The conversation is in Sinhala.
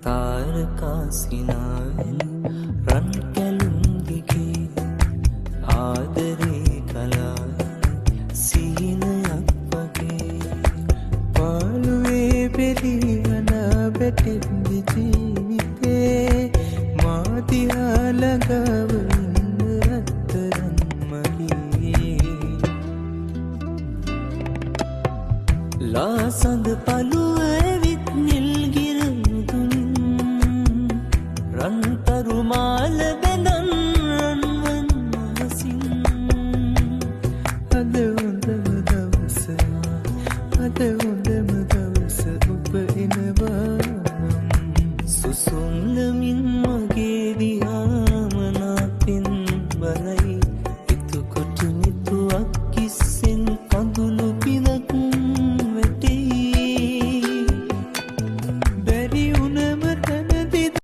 තාරකාසිනාවෙන් රන් කැලුම් දිගේ ආදරේ කලාවේ සීනයක් වගේ පාළුවේ බෙලිවන බැටෙද්දි ජීවිතේ මා දිහා ළඟව ඉන්න රත්තරන් මගේ ලාසඳ පළුව ඇවිත් නිල්ගිර මුදුනින් රන්තරු මාල බැඳන් රන්වන් මහසින් අද හොඳම දවස අද හොඳම දවස ඔබ එනවා සුසුම්